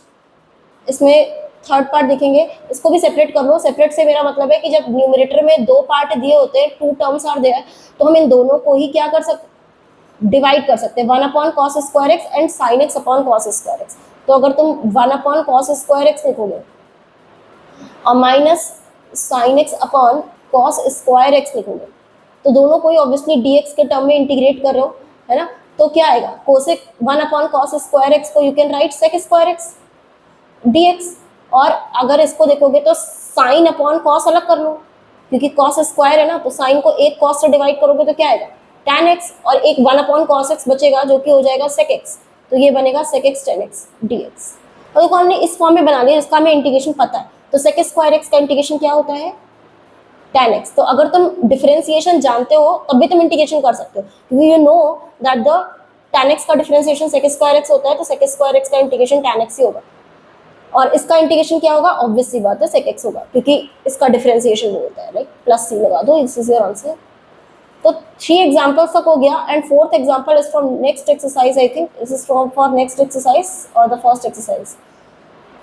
इसमें थर्ड पार्ट देखेंगे, इसको भी सेपरेट कर लो। सेपरेट से मेरा मतलब है कि जब न्यूमरेटर में दो पार्ट दिए होते हैं, टू टर्म्स आर देयर, तो हम इन दोनों को ही क्या कर सकते? डिवाइड कर सकते हैं, 1 upon cos square x and sign x upon cos square x. तो अगर तुम 1 अपॉन कॉस स्क्वायर एक्स लिखोगे और minus sine x upon cos square x लिखोगे, तो दोनों को ही ऑब्वियसली dx के टर्म में इंटीग्रेट कर रहे हो, है ना? तो क्या आएगा? Cosec 1 upon cos square x को you can write sec square x dx, और अगर इसको देखोगे तो साइन अपॉन कॉस अलग कर लो, क्योंकि कॉस स्क्वायर है ना, तो साइन को एक कॉस से डिवाइड करोगे तो क्या आएगा? tan x, और एक 1 अपॉन कॉस x बचेगा जो कि हो जाएगा sec x, तो ये बनेगा sec x tan x dx। और देखो हमने इस फॉर्म में बना लिया जिसका हमें इंटीग्रेशन पता है, तो sec स्क्वायर x का इंटीग्रेशन क्या होता है? tan x। तो अगर तुम डिफरेंशिएशन जानते हो तब भी तुम इंटीग्रेशन कर सकते हो, क्योंकि you know that the tan x का डिफरेंशिएशन sec स्क्वायर x होता है, तो sec स्क्वायर x का इंटीग्रेशन tan x ही होगा, और इसका इंटीग्रेशन क्या होगा, ऑब्वियस सी बात है sec x होगा, क्योंकि इसका डिफरेंशिएशन वो होता है, राइट, प्लस c लगा दो, दिस इज योर आंसर। तो 3 एग्जांपल्स तक हो गया, and fourth example is from next exercise, I think this is from for next exercise और the first exercise,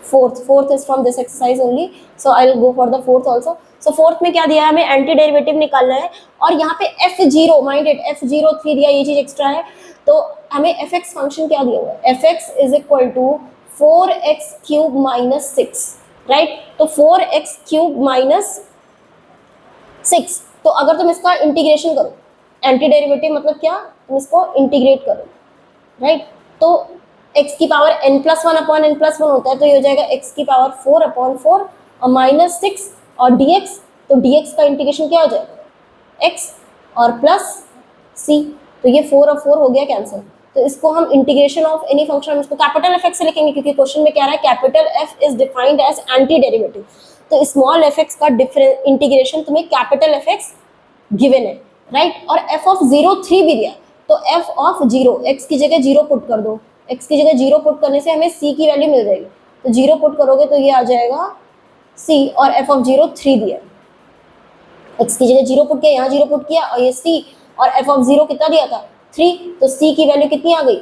fourth is from this exercise only, so I will go for the fourth also। so fourth में क्या दिया है, हमें anti derivative निकालना है, और यहाँ पे f0 माइंडेड f03 दिया, ये चीज एक्स्ट्रा है, तो हमें fx फंक्शन क्या दिया हुआ है, fx is equal to 4x cube minus 6, right, तो 4x क्यूब माइनस 6, तो अगर तुम इसका इंटीग्रेशन करो, एंटी डेरिवेटिव मतलब क्या, तुम इसको इंटीग्रेट करो, राइट, तो x की पावर n+1 अपॉन n+1 होता है, तो ये हो जाएगा x की पावर 4/4 और माइनस 6 और dx, तो dx का इंटीग्रेशन क्या हो जाएगा, x और प्लस c, तो ये 4 और 4 हो गया कैंसिल, तो इसको हम इंटीग्रेशन ऑफ एनी फंक्शन, इसको कैपिटल F से लिखेंगे, क्योंकि क्वेश्चन में क्या रहा है, capital F is defined as anti derivative, तो स्मॉल fx का इंटीग्रेशन तुम्हें कैपिटल Fx गिवन है, राइट, और f(0) 3 भी दिया, तो f(0) x की जगह 0 पुट कर दो, x की जगह 0 पुट करने से हमें c की वैल्यू मिल जाएगी, तो 0 पुट करोगे तो ये आ जाएगा c, और f(0) 3 दिया, x की जगह 0 पुट किया, यहाँ 0 पुट किया, और ये c, और f(0) कितना दिया था 3, तो c की वैल्यू कितनी आ गई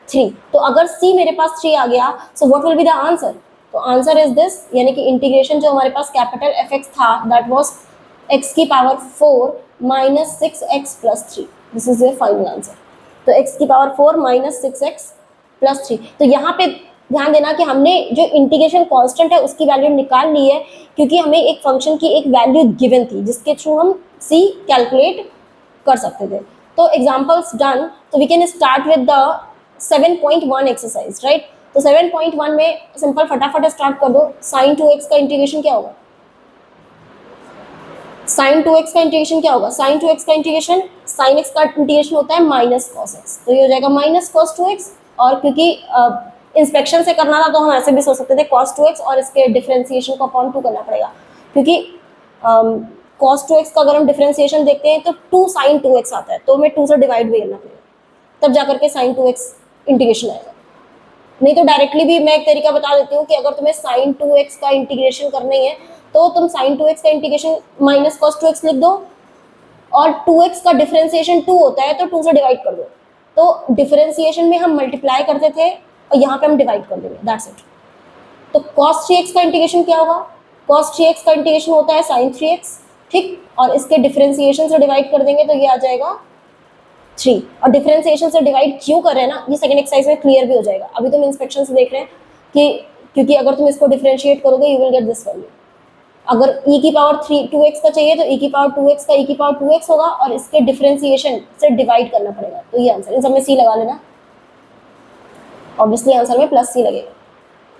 3, तो अगर c मेरे पास 3 आ गया, so what will be the answer, तो आंसर इज दिस, यानी कि इंटीग्रेशन जो हमारे पास कैपिटल fx था, दैट वाज x की power 4 minus 6x plus 3, this is your final answer, तो x की पावर 4 माइनस 6x प्लस 3, तो यहाँ पे ध्यान देना कि हमने जो इंटीग्रेशन कांस्टेंट है उसकी वैल्यू निकाल ली है, क्योंकि हमें एक फंक्शन की एक वैल्यू गिवन थी जिसके थ्रू हम c कैलकुलेट कर सकते थे। तो एग्जांपल्स डन, तो we can start with the 7.1 exercise, right, तो 7.1 में सिंपल फटाफट स्टार्ट कर दो, sin 2x का इंटीग्रेशन क्या होगा, sin 2x का इंटीग्रेशन क्या होगा, sin 2x का इंटीग्रेशन, sin x का इंटीग्रेशन होता है माइनस cos x, तो ये हो जाएगा माइनस cos 2x, और क्योंकि इंस्पेक्शन से करना था तो हम ऐसे भी सोच सकते थे cos 2x और इसके डिफरेंशिएशन को अपॉन 2 करना पड़ेगा, क्योंकि cos 2x का अगर हम डिफरेंशिएशन देखते हैं तो 2 sin 2x आता है, तो हमें 2 से डिवाइड भी करना पड़ेगा, तब जाकर के sin 2x इंटीग्रेशन आएगा, नहीं तो डायरेक्टली भी मैं एक तरीका बता देती हूँ कि अगर तुम्हें sin 2x का इंटीग्रेशन करना ही है तो तुम sin 2x का इंटीग्रेशन माइनस cos 2x लिख दो, और 2x का डिफरेंशिएशन 2 होता है तो 2 से डिवाइड कर दो, तो डिफरेंशिएशन में हम मल्टीप्लाई करते थे और यहाँ पे हम डिवाइड कर देंगे, दैट्स इट। तो cos 3x का इंटीग्रेशन क्या होगा, cos 3x का इंटीग्रेशन होता है sin 3x, ठीक, और इसके डिफरेंशिएशन से डिवाइड कर देंगे तो ये आ जाएगा 3, और डिफरेंशिएशन से डिवाइड क्यों कर रहे हैं ना, ये सेकंड एक्सरसाइज में क्लियर भी हो जाएगा, अभी तुम इंस्पेक्शन से देख रहे हैं कि क्योंकि अगर तुम इसको डिफरेंशिएट करोगे you will get this value, अगर e की पावर 2x का चाहिए तो e की पावर 2x का e की पावर 2x होगा, और इसके डिफरेंशिएशन से डिवाइड करना पड़ेगा, तो ये आंसर, इन सब में c लगा लेना, ऑब्वियसली आंसर में प्लस c लगेगा,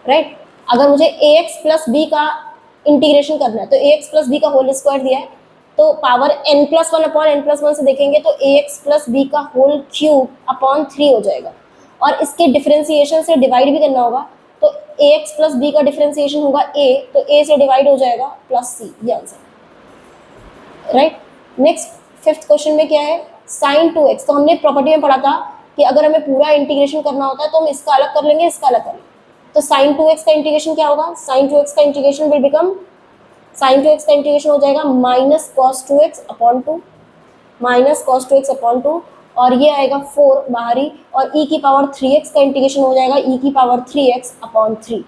राइट। अगर मुझे ax प्लस b का इंटीग्रेशन करना है तो ax प्लस b का होल स्क्वायर दिया है, तो पावर n+1 अपॉन n+1 से देखेंगे तो ax प्लस b का होल क्यूब अपॉन 3 हो जाएगा, और इसके डिफरेंशिएशन से डिवाइड भी करना होगा, तो ax प्लस b का डिफरेंशिएशन होगा a, तो a से डिवाइड हो जाएगा प्लस c, ये answer, right. Next fifth question में क्या है, sin 2x, तो हमने प्रॉपर्टी में पढ़ा था कि अगर हमें पूरा इंटीग्रेशन करना होता है तो हम इसका अलग कर लेंगे, इसका अलग कर लेंगे, तो sin 2x का इंटीग्रेशन क्या होगा, sin 2x का integration will become, sin 2x का इंटीग्रेशन हो जाएगा minus cos 2x upon 2, minus cos 2x upon 2, और ये आएगा 4 बाहरी, और e की पावर 3x का इंटीग्रेशन हो जाएगा e की power 3x upon 3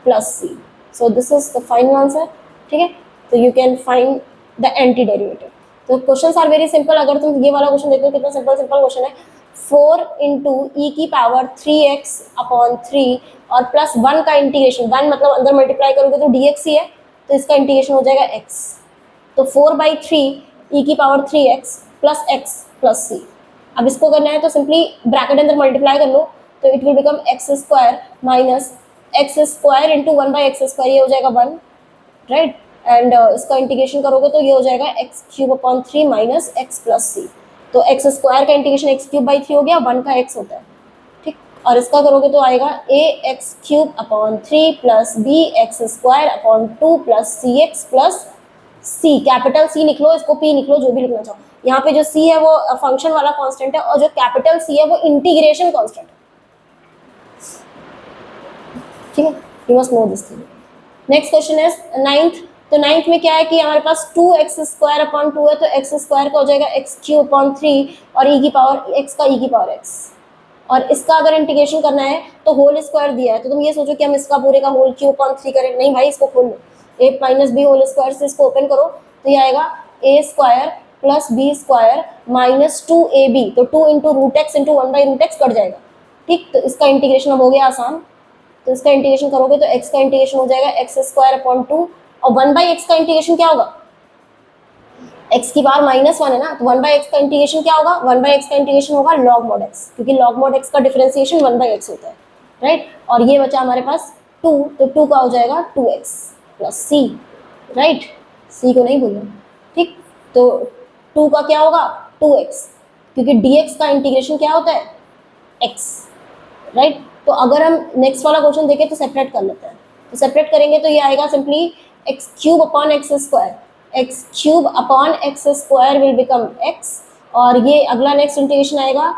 plus c, so this is the final answer, ठीक है। तो you can find the anti derivative. तो क्वेश्चंस आर वेरी सिंपल, अगर तुम ये वाला क्वेश्चन देखते हो कितना सिंपल क्वेश्चन है, 4 इंटू ई की पावर 3x अपॉन 3 और प्लस 1 का इंटीग्रेशन, 1 मतलब अंदर मल्टीप्लाई करोगे तो dx ही है, तो इसका इंटीग्रेशन हो जाएगा x, तो 4/3 ई की power 3x plus x plus c। अब इसको करना है तो सिंपली ब्रैकेट अंदर मल्टीप्लाई कर लो, तो it will become x square minus x square into 1/x², ये हो जाएगा 1, राइट, एंड इसका इंटीग्रेशन करोगे तो ये हो जाएगा x³ upon 3 minus x plus c, तो एक्स स्क्वायर का इंटीग्रेशन x³/3 हो गया, 1 का x होता है, ठीक, और इसका करोगे तो आएगा ax³ upon 3 plus bx² upon 2 plus cx plus C, capital C लिख लो, इसको पी लिख लो, जो भी लिखना चाहो। यहाँ पे जो सी है वो फंक्शन वाला कांस्टेंट है और जो कैपिटल सी है वो इंटीग्रेशन कांस्टेंट है। ठीक है, you must know this thing. Next question is ninth. तो नाइन्थ में क्या है कि हमारे पास 2x² अपॉन 2 है, तो x स्क्वायर का हो जाएगा x³ अपॉन 3 और e की पावर x का e की पावर x। और इसका अगर इंटीग्रेशन करना है तो होल स्क्वायर दिया है, तो तुम ये सोचो कि हम इसका पूरे का होल क्यू अपॉन 3 करें, नहीं भाई, इसको खोल लो, a minus b whole square से इसको ओपन करो तो ये आएगा a square plus b square minus 2ab, तो 2 into root x into 1/√x cut जाएगा। ठीक, तो इसका इंटीग्रेशन अब हो गया आसान, तो इसका इंटीग्रेशन करोगे तो x का इंटीग्रेशन हो जाएगा x² अपॉन 2 और 1/x का इंटीग्रेशन क्या होगा, x की पावर -1 है ना, तो 1/x का इंटीग्रेशन क्या होगा, 1/x का इंटीग्रेशन होगा log mod x, क्योंकि log mod x का डिफरेंशिएशन 1/x होता है, राइट। और ये बचा हमारे पास 2, तो 2 का हो जाएगा 2x plus c, right, c को नहीं भूलना। ठीक, तो 2 का क्या होगा 2x, क्योंकि dx का इंटीग्रेशन क्या होता है x, राइट। तो अगर हम नेक्स्ट वाला क्वेश्चन देखें तो सेपरेट कर लेते हैं, तो सेपरेट करेंगे तो ये आएगा simply x³ upon x², x³ upon x² will become x, और ये अगला नेक्स्ट इंटीग्रेशन आएगा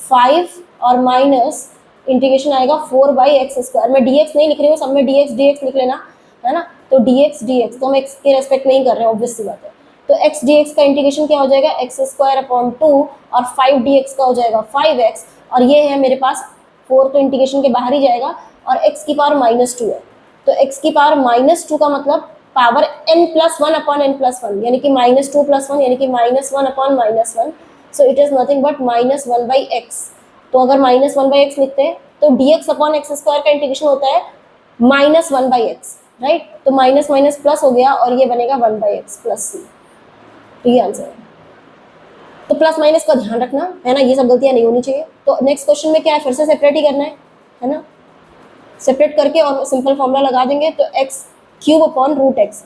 5 और माइनस इंटीग्रेशन आएगा 4/x²। मैं dx नहीं लिख रही हूँ, सब में dx लिख लेना, है ना। तो dx तो हम x के रेस्पेक्ट में ही कर रहे हैं, ऑब्वियस सी बात है। तो x dx का इंटीग्रेशन क्या हो जाएगा x² अपॉन 2 और 5 dx का हो जाएगा 5x, और ये है मेरे पास 4, तो इंटीग्रेशन के बाहर ही जाएगा, और x की पावर -2 है, तो x की पावर -2 का मतलब पावर n+1 अपॉन n+1, यानी कि -2 + 1 यानी कि -1 upon -1, so it is nothing but -1/x। तो अगर -1/x लिखते हैं तो dx अपॉन x² का इंटीग्रेशन होता है -1/x, राइट। तो माइनस माइनस प्लस हो गया और ये बनेगा 1/x प्लस c, तो ये आंसर है। तो प्लस माइनस का ध्यान रखना, है ना, ये सब गलतियां नहीं होनी चाहिए। तो नेक्स्ट क्वेश्चन में क्या है, फिर से सेपरेट ही करना है ना, सेपरेट करके और सिंपल फॉर्मूला लगा देंगे, तो x³ अपॉन रूट x,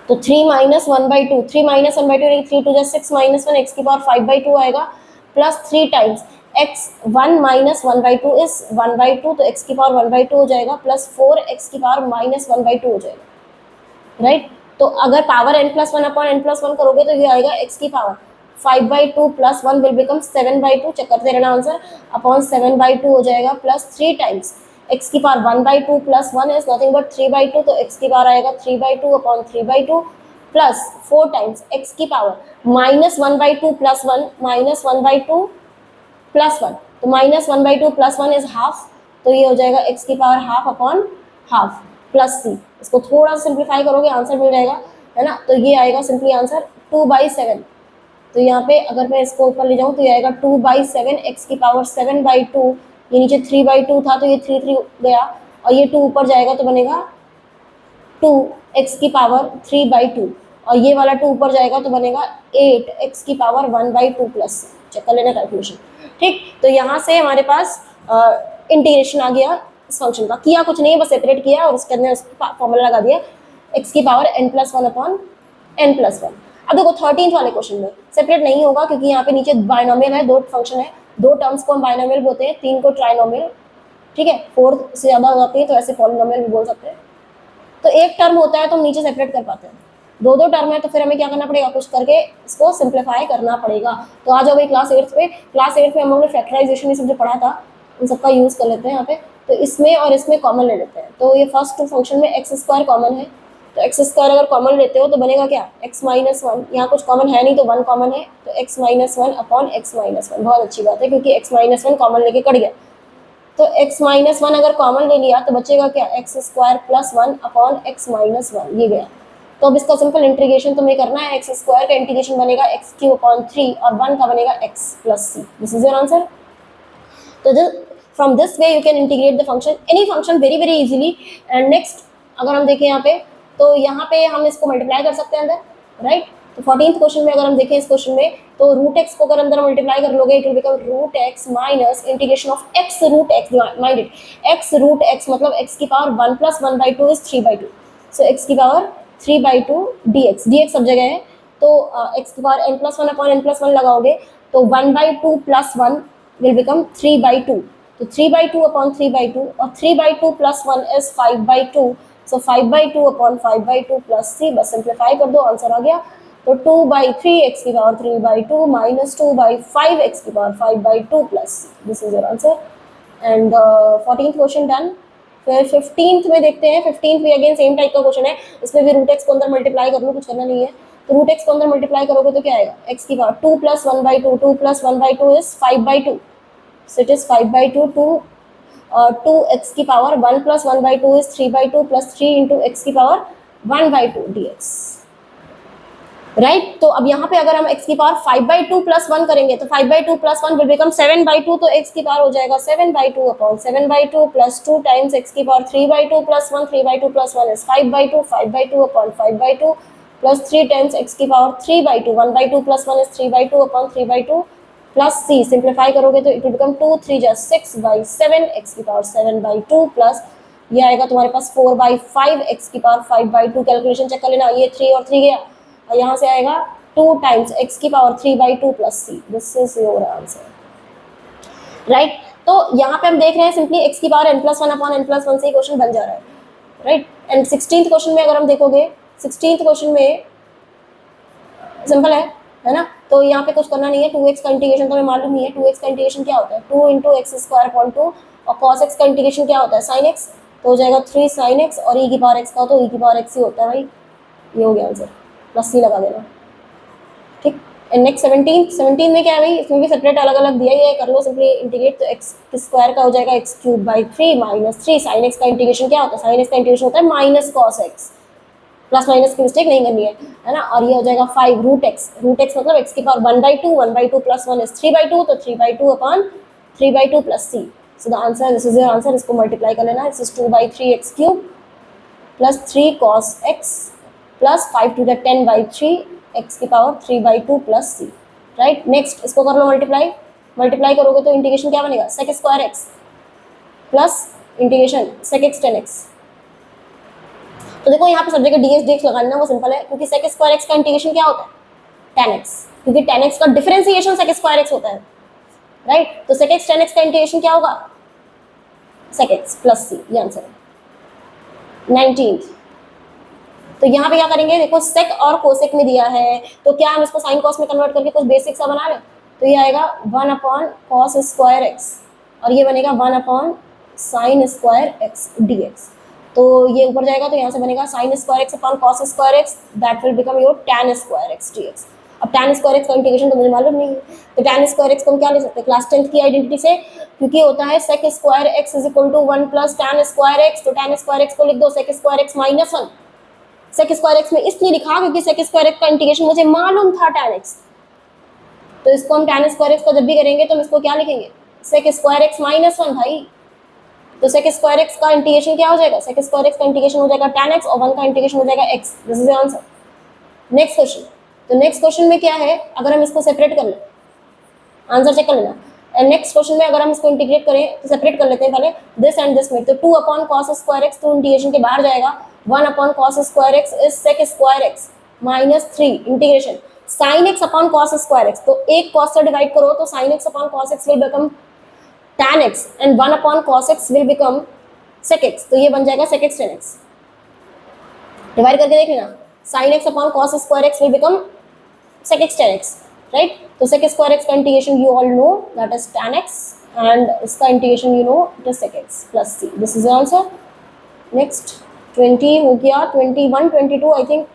तो 3 - 1/2, 3 - 1/2 यानी 3 2 6 -1 x की पावर 5/2 आएगा, प्लस 3 टाइम्स x1 - 1/2 इज 1/2, तो x की पावर 1/2 हो जाएगा, प्लस 4 x की पावर -1/2 हो जाएगा, राइट। तो अगर पावर n+1 अपॉन n+1 करोगे तो ये आएगा x की power 5/2 plus 1 will become 7/2, check करते रहना आंसर, अपॉन 7/2 हो जाएगा, प्लस 3 टाइम्स x की power 1/2 plus 1 is nothing but 3/2, तो x की पावर आएगा 3/2 अपॉन 3/2 प्लस 4 टाइम्स x की पावर -1/2 प्लस 1 -1/2 प्लस 1, तो -1/2 प्लस 1 इज हाफ, तो ये हो जाएगा x की power half upon half plus c। इसको थोड़ा सा सिंप्लीफाई करोगे आंसर मिल जाएगा, है ना। तो ये आएगा सिंपली आंसर 2/7, तो यहाँ पे अगर मैं इसको ऊपर ले जाऊँ तो ये आएगा 2/7 x की पावर 7/2, ये नीचे 3/2 था तो ये 3 गया, और ये 2 ऊपर जाएगा तो बनेगा 2 x की पावर 3/2, और ये वाला 2 ऊपर जाएगा तो बनेगा 8 x की पावर 1/2 प्लस, चेक कर लेना कैलकुलेशन। ठीक, तो यहाँ से हमारे पास इंटीग्रेशन आ गया इस फंक्शन का, किया कुछ नहीं, बस सेपरेट किया और उसके अंदर फॉर्मूला लगा दिया x की पावर n+1 अपॉन n+1। अब देखो 13th वाले क्वेश्चन में सेपरेट नहीं होगा, क्योंकि यहाँ पे नीचे बाइनोमियल है, 2 फंक्शन है, 2 टर्म्स को हम बाइनोमियल बोलते हैं, 3 को ट्राइनोमियल, ठीक है, 4 से ज़्यादा हो जाती है तो ऐसे पॉलिनोमियल भी बोल सकते हैं। तो एक टर्म होता है तो हम नीचे सेपरेट कर पाते हैं, 2 टर्म है तो फिर हमें क्या करना पड़ेगा, कुछ करके इसको सिंप्लीफाई करना पड़ेगा। तो आ जाओ भाई क्लास 8 पे, क्लास 8 में हम लोगों ने फैक्टराइजेशन ये सब जो पढ़ा था उन सबका यूज़ कर लेते हैं यहाँ पे। तो इसमें और इसमें कॉमन ले लेते हैं, तो ये फर्स्ट 2 फंक्शन में x² कॉमन है, तो x² अगर कॉमन लेते हो तो बनेगा क्या x - 1, यहाँ कुछ कॉमन है नहीं तो 1 कॉमन है, तो x - 1 अपॉन x - 1, बहुत अच्छी बात है क्योंकि x - 1 कॉमन लेके कट गया। तो x - 1 अगर कॉमन ले लिया तो बचेगा क्या x² + 1 अपॉन x - 1, ये गया। तो अब इसका सिंपल इंटीग्रेशन तुम्हें करना है, x² का इंटीग्रेशन बनेगा x³ अपॉन 3 और 1 का बनेगा x plus c, this is your answer. तो from this way you can integrate the function, any function very very easily. And next अगर हम देखें यहाँ पे, तो यहाँ पे हम इसको मल्टीप्लाई कर सकते हैं अंदर, राइट। तो 14th क्वेश्चन में अगर हम देखें इस क्वेश्चन में, तो रूट एक्स को अगर अंदर मल्टीप्लाई कर लोगे it will become root x minus integration of x root x, mind it, x root x मतलब एक्स की पावर 1 + 1/2 इज 3/2, सो एक्स की पावर 3/2 dx, dx सब जगह है, तो एक्स की पावर n+1 अपॉन n+1 लगाओगे तो 1/2 + 1 विल बिकम 3/2, तो 3/2 अपॉन 3/2, और 3/2 + 1 इज 5/2, सो 5/2 अपॉन 5/2 प्लस सी, बस सिंप्लीफाई कर दो, आंसर आ गया। तो 2/3 एक्स की पावर 3/2 माइनस 2/5 एक्स की power 5/2 plus C, this is your answer. And 14th question done. फिर 15th में देखते हैं। 15th भी अगेन सेम टाइप का क्वेश्चन है, इसमें भी रूट एक्स को अंदर मल्टीप्लाई कर लो, कुछ करना नहीं है। तो रूट एक्स को अंदर मल्टीप्लाई करोगे तो क्या आएगा, एक्स की power 2 plus 1/2, 2 plus 1/2 is 5/2, so it is 5/2 2 x की power 1 plus 1/2 is 3/2 plus 3 into x की पावर 1/2 dx, राइट। तो अब यहाँ पे अगर हम x की पावर 5/2 प्लस 1 करेंगे तो 5/2 प्लस 1 विल बिकम 7/2, तो x की पावर हो जाएगा 7/2 अपॉन 7/2 प्लस 2 टाइम्स x की power 3/2 plus 1, 3/2 plus 1 is 5/2, 5/2 upon 5/2 plus 3 times x की power 3/2, 1/2 plus 1 is 3/2 upon 3/2 plus c, simplify करोगे तो इट विल बिकम 2 3 जा 6/7 x की पावर 7/2 प्लस ये आएगा तुम्हारे पास 4/5 x की पावर 5/2, कैलकुलेशन चेक कर लेना, ये 3 और 3 गया, और यहाँ से आएगा 2 टाइम्स x की power 3/2 plus C, this is your answer, right. तो यहाँ पे हम देख रहे हैं सिंपली x की पावर n+1 अपॉन n+1 से ही क्वेश्चन बन जा रहा है, राइट। एंड 16th क्वेश्चन में अगर हम देखोगे, 16th क्वेश्चन में सिंपल है ना। तो यहाँ पे कुछ करना नहीं है, 2x का इंटीग्रेशन तो हमें मालूम नहीं है, 2x का इंटीग्रेशन क्या होता है, 2 इंटू एक्स स्क्वायर अपॉन 2, और cos x का इंटीग्रेशन क्या होता है, sin x, तो हो जाएगा 3 sin x, और e की पावर x का तो e की पावर x ही होता है भाई, ये हो गया आंसर, प्लस सी लगा देना, ठीक। एंड नेक्स्ट 17 में क्या है भाई, इसमें भी सेपरेट अलग अलग दिया ही है, कर लो सिंपली इंटीग्रेट, तो एक्स स्क्वायर का हो जाएगा x³ माइनस 3, साइन एक्स का इंटीग्रेशन क्या होता है, साइन एक्स का इंटीग्रेशन होता है minus cos x, plus minus की मिस्टेक नहीं करनी है ना। और ये हो जाएगा 5 रूट एक्स मतलब एक्स की पावर 1/2, 1/2 प्लस 1 इज 3/2, तो 3/2 upon 3/2 plus c, so the answer, this is your answer. इसको मल्टीप्लाई कर लेना, this is 2/3 x³ plus 3 cos x plus 5 to the 10/3 x की पावर 3/2 प्लस सी, राइट। नेक्स्ट इसको कर लो multiply करोगे तो इंटीग्रेशन क्या बनेगा, sec square x plus integration sec x tan x। तो देखो यहाँ पे सब जगह ds dx लगाना, वो सिंपल है, क्योंकि sec स्क्वायर एक्स का इंटीग्रेशन क्या होता है, tan x, क्योंकि tan x का डिफरेंशिएशन sec स्क्वायर एक्स होता है, राइट। तो sec x tan x का इंटीग्रेशन क्या होगा, sec x प्लस सी, ये आंसर है। 19th, तो यहाँ पे क्या करेंगे, देखो सेक और कोसेक में दिया है, तो क्या हम इसको साइन कॉस में कन्वर्ट करके कुछ बेसिक सा बना लें, तो ये आएगा 1 अपॉन कॉस स्क्वायर एक्स, और ये बनेगा 1 upon sine square x dx, तो ये ऊपर जाएगा तो यहाँ से बनेगा sine square x upon cos square x, that will become your tan square x dx। अब टैन स्क्वायर एक्स का इंटीग्रेशन तो मुझे मालूम नहीं है, तो टैन स्क्वायर एक्स को हम क्या ले सकते हैं, क्लास 10th की आइडेंटिटी से, क्योंकि होता है sec square x is equal to 1 plus tan square x, तो टैन स्क्वायर एक्स को लिख दो sec square x minus 1, sec square x में इसलिए लिखा क्योंकि सेक स्क्वायर एक्स का इंटीग्रेशन मुझे मालूम था tan x, तो इसको हम tan स्क्वायर एक्स का जब भी करेंगे तो हम इसको क्या लिखेंगे, सेक स्क्वायर एक्स माइनस 1 भाई, तो सेक स्क्वायर एक्स का इंटीग्रेशन क्या हो जाएगा, सेक स्क्वायर एक्स का इंटीग्रेशन हो जाएगा tan x, और 1 का इंटीग्रेशन हो जाएगा x, this is the answer. Next question, तो नेक्स्ट क्वेश्चन में क्या है, अगर हम इसको सेपरेट कर लें, आंसर चेक कर लेना, एंड नेक्स्ट क्वेश्चन में अगर हम इसको इंटीग्रेट करें तो सेपरेट कर लेते हैं पहले दिस एंड दिस में, तो 2 अपॉन कॉस स्क्वायर एक्स, तो इंटीग्रेशन के बाहर जाएगा, 1 upon cos square x is sec square x minus 3 integration sine x upon cos square x, तो एक कॉस से डिवाइड करो तो sine x upon cos x will become tan x, and 1 upon cos x will become sec x, तो ये बन जाएगा sec x tan x, divide करके देख लेना, sine x upon cos square x will become sec x tan x, right. तो sec square x का integration you all know that is tan x, and इसका integration you know it is sec x plus C, this is answer. Next 20 हो गया, 21 22 I think,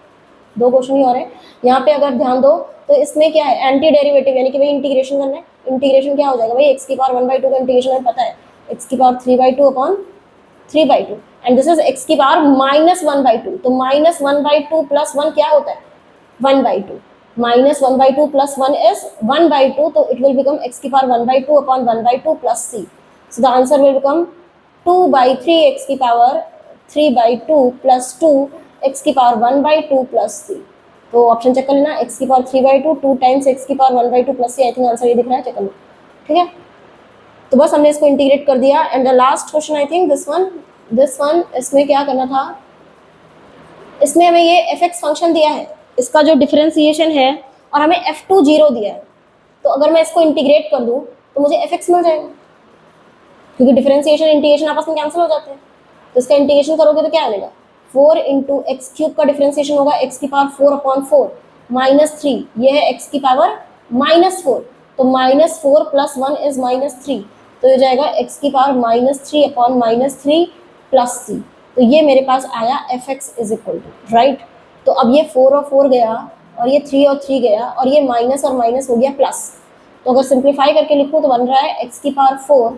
दो question ही और है यहाँ पे, अगर ध्यान दो तो इसमें क्या है, एंटी डेरिवेटिव, यानी कि भाई इंटीग्रेशन करना है, इंटीग्रेशन क्या हो जाएगा भाई, एक्स की पावर 1/2 का इंटीग्रेशन हमें पता है, एक्स की power 3/2 upon 3/2, and this is x की पावर माइनस 1/2, तो माइनस 1/2 प्लस 1 क्या होता है, 1/2, माइनस 1/2 प्लस 1 इज 1/2, तो इट विल बिकम एक्स की power 1/2 upon 1/2 plus c, so the answer will become 2/3 x की पावर 3/2 प्लस 2 एक्स की पावर 1/2 प्लस सी, तो ऑप्शन चेक कर लेना, एक्स की पावर 3/2 2 टाइम्स एक्स की power 1/2 plus c, I think answer ये दिख रहा है, चेक कर लो, ठीक है। तो बस हमने इसको इंटीग्रेट कर दिया, and the last question I think this one, इसमें क्या करना था, इसमें हमें ये f(x) फंक्शन दिया है, इसका जो डिफरेंशिएशन है, और हमें f2 0 दिया है, तो अगर मैं इसको इंटीग्रेट कर दूं तो मुझे f(x) मिल जाएगा, क्योंकि डिफरेंशिएशन इंटीग्रेशन आपस में कैंसिल हो जाते हैं, तो इसका इंटीग्रेशन करोगे तो क्या बनेगा, 4 इंटू एक्स क्यूब का डिफ्रेंसिएशन होगा एक्स की पावर 4/4 -3, ये है एक्स की पावर -4, तो -4 + 1 इज -3, तो ये जाएगा एक्स की पावर -3/-3 प्लस सी। तो ये मेरे पास आया f x is equal to, right. तो अब ये 4 और 4 गया और ये 3 और 3 गया और ये माइनस और माइनस हो गया प्लस। तो अगर सिंप्लीफाई करके लिखूँ तो बन रहा है एक्स की पावर 4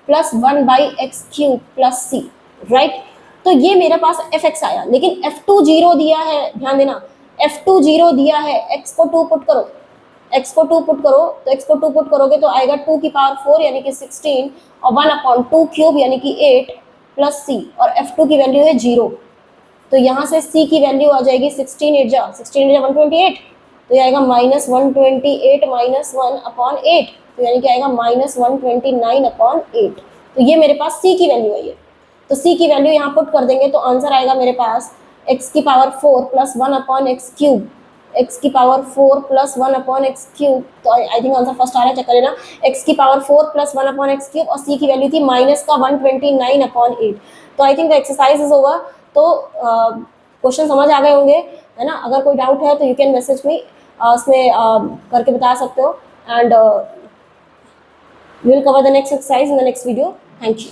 + 1/x³ प्लस सी, राइट। तो ये मेरे पास एफ एक्स आया, लेकिन F2 0 दिया है, ध्यान देना F2 0 दिया है, x को 2 पुट करो, x को 2 पुट करो, तो x को 2 पुट करोगे तो आएगा 2 की पावर 4 यानी कि 16 और 1/2³ यानी कि 8 प्लस सी, और F2 की वैल्यू है 0, तो यहाँ से c की वैल्यू आ जाएगी 16 8 जा 128, तो ये आएगा -128 -1/8, तो यानी कि आएगा -129/8। तो ये मेरे पास c की वैल्यू है, ये तो c की वैल्यू यहाँ पुट कर देंगे तो आंसर आएगा मेरे पास x की पावर 4 + 1/x³, x की पावर 4 + 1/x³, तो आई थिंक आंसर फर्स्ट आ रहा है, चेक कर लेना। x की पावर 4 + 1/x³ और c की वैल्यू थी -129/8। तो I think the exercise is over. तो क्वेश्चन समझ आ गए होंगे, है ना। अगर कोई डाउट है तो यू कैन मैसेज मी, उसमें करके बता सकते हो, and we will cover the next exercise in the next video. Thank you.